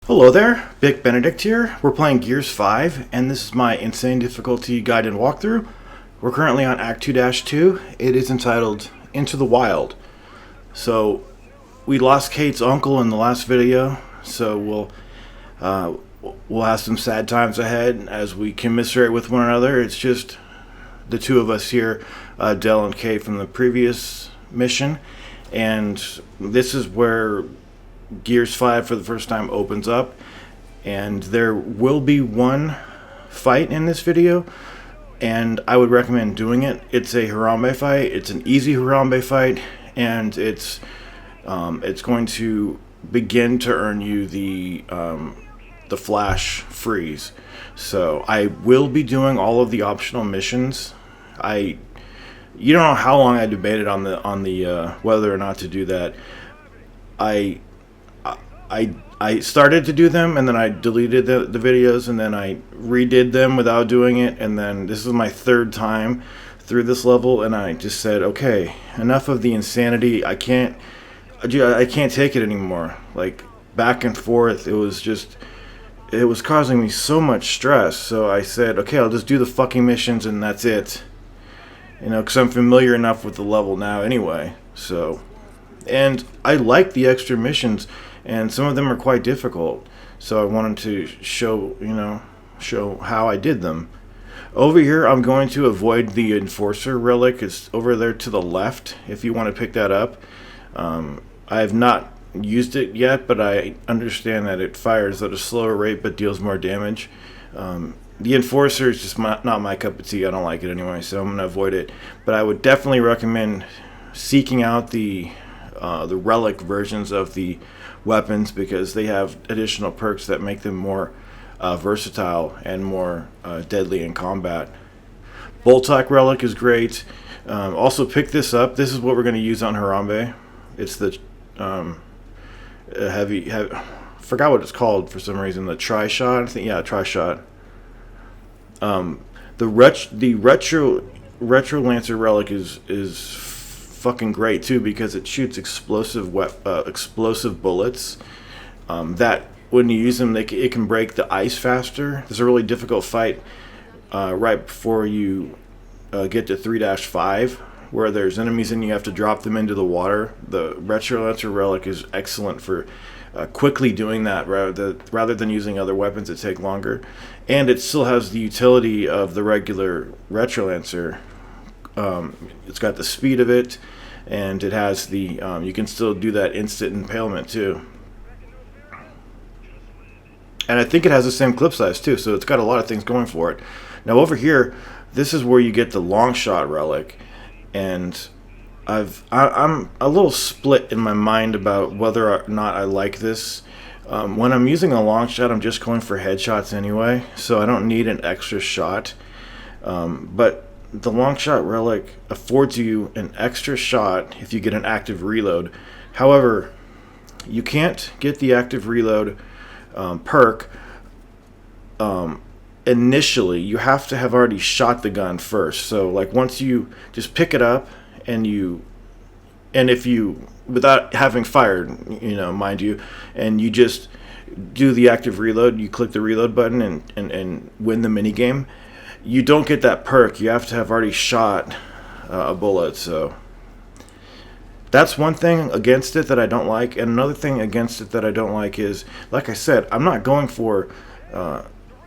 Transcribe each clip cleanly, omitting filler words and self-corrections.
Hello there, Big Benedict here. We're playing Gears 5, and this is my insane difficulty guide and walkthrough. We're currently on Act 2-2. It is entitled Into the Wild. So, we lost Kate's uncle in the last video, so we'll have some sad times ahead as we commiserate with one another. It's just the two of us here, Dell and Kate from the previous mission, and this is where Gears 5 for the first time opens up, and there will be one fight in this video, and I would recommend doing it. It's a Harambe fight. It's an easy Harambe fight, and it's going to begin to earn you the flash freeze. So I will be doing all of the optional missions. You don't know how long I debated on the whether or not to do that. I started to do them, and then I deleted the videos, and then I redid them without doing it, and then this is my third time through this level, and I just said, okay, enough of the insanity. I can't take it anymore. Like, back and forth, it was causing me so much stress. So I said, okay, I'll just do the fucking missions, and that's it. You know, because I'm familiar enough with the level now anyway. So, and I like the extra missions, and some of them are quite difficult, so I wanted to show how I did them. Over here, I'm going to avoid the Enforcer relic. It's over there to the left if you want to pick that up. I have not used it yet, but I understand that it fires at a slower rate but deals more damage. The Enforcer is just not my cup of tea. I don't like it anyway, so I'm going to avoid it. But I would definitely recommend seeking out the relic versions of the weapons, because they have additional perks that make them more versatile and more deadly in combat. Boltok relic is great. Also pick this up. This is what we're going to use on Harambe. It's the heavy, forgot what it's called for some reason. The tri-shot, I think. Yeah, tri-shot. The retro lancer relic is fucking great too, because it shoots explosive bullets that when you use them, it can break the ice faster. There's a really difficult fight right before you get to 3-5 where there's enemies and you have to drop them into the water. The retro lancer relic is excellent for quickly doing that rather than using other weapons that take longer, and it still has the utility of the regular retro lancer. It's got the speed of it, and it has the you can still do that instant impalement too, and I think it has the same clip size too, so it's got a lot of things going for it. Now over here, this is where you get the long shot relic, and I'm a little split in my mind about whether or not I like this. When I'm using a long shot, I'm just going for headshots anyway, so I don't need an extra shot, but the long shot relic affords you an extra shot if you get an active reload. However, you can't get the active reload perk initially. You have to have already shot the gun first. So like once you just pick it up and if you without having fired, mind you, and you just do the active reload, you click the reload button and win the mini game, you don't get that perk. You have to have already shot a bullet. So that's one thing against it that I don't like. And another thing against it that I don't like is, like I said, I'm not going for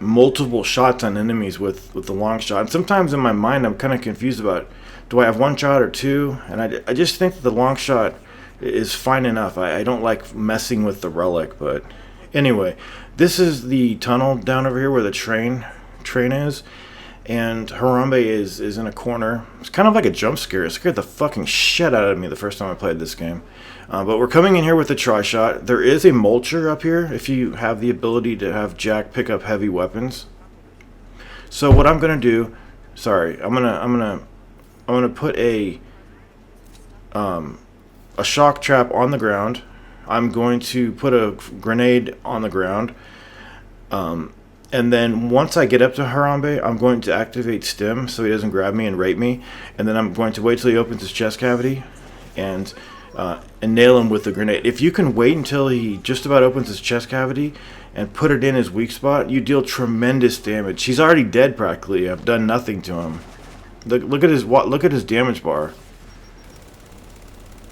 multiple shots on enemies with the long shot. And sometimes in my mind, I'm kind of confused about, do I have one shot or two? And I just think that the long shot is fine enough. I don't like messing with the relic. But anyway, this is the tunnel down over here where the train is. And Harambe is in a corner. It's kind of like a jump scare. It scared the fucking shit out of me the first time I played this game. But we're coming in here with the tri-shot. There is a mulcher up here if you have the ability to have Jack pick up heavy weapons. So what I'm gonna do, I'm gonna put a shock trap on the ground. I'm going to put a grenade on the ground. And then once I get up to Harambe, I'm going to activate Stim so he doesn't grab me and rape me. And then I'm going to wait till he opens his chest cavity and nail him with the grenade. If you can wait until he just about opens his chest cavity, and put it in his weak spot, you deal tremendous damage. He's already dead practically. I've done nothing to him. Look at his damage bar.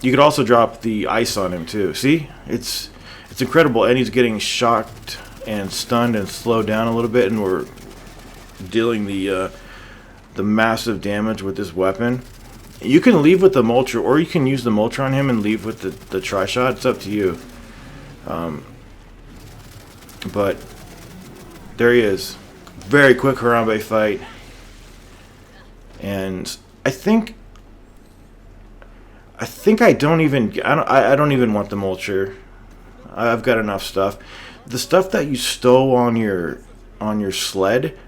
You could also drop the ice on him too. See, it's incredible, and he's getting shocked and stunned and slowed down a little bit, and we're dealing the massive damage with this weapon. You can leave with the mulcher, or you can use the mulcher on him and leave with the tri-shot. It's up to you. But there he is. Very quick Harambe fight. And I think I don't even want the mulcher. I've got enough stuff. The stuff that you stow on your sled,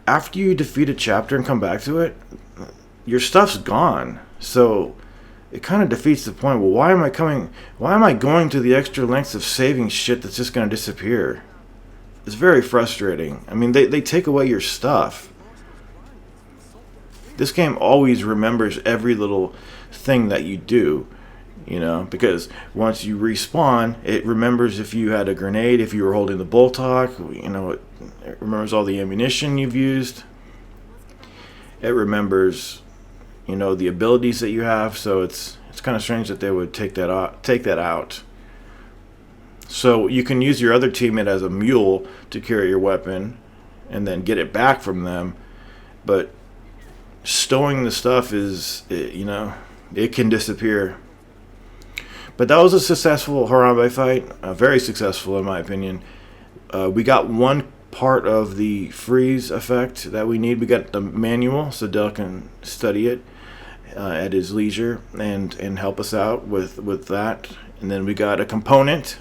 after you defeat a chapter and come back to it, your stuff's gone. So it kind of defeats the point. Well, why am I going to the extra lengths of saving shit that's just going to disappear? It's very frustrating. I mean, they take away your stuff. This game always remembers every little thing that you do, you know, because once you respawn, it remembers if you had a grenade, if you were holding the bolt-hawk, you know, it remembers all the ammunition you've used. It remembers, you know, the abilities that you have. So it's kind of strange that they would take that out. So you can use your other teammate as a mule to carry your weapon and then get it back from them. But stowing the stuff is, you know, it can disappear. But that was a successful Harambe fight. Very successful in my opinion. We got one part of the freeze effect that we need. We got the manual so Del can study it at his leisure and help us out with that. And then we got a component,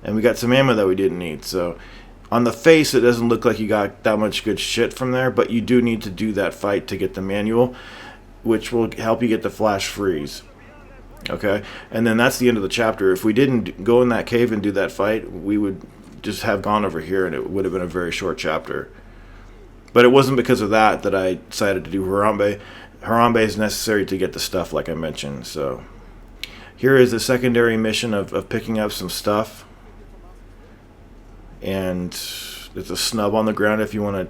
and we got some ammo that we didn't need. So on the face, it doesn't look like you got that much good shit from there, but you do need to do that fight to get the manual, which will help you get the flash freeze. Okay, and then that's the end of the chapter. If we didn't go in that cave and do that fight, we would just have gone over here, and it would have been a very short chapter. But it wasn't because of that I decided to do Harambe. Harambe is necessary to get the stuff, like I mentioned. So here is the secondary mission of picking up some stuff. And there's a snub on the ground if you want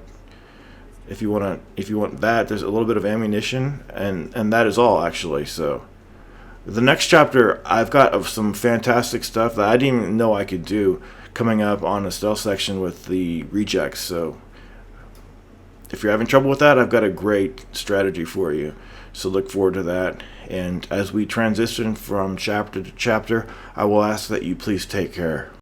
that. There's a little bit of ammunition, and that is all actually. So the next chapter, I've got some fantastic stuff that I didn't even know I could do coming up on the stealth section with the rejects. So if you're having trouble with that, I've got a great strategy for you. So look forward to that. And as we transition from chapter to chapter, I will ask that you please take care.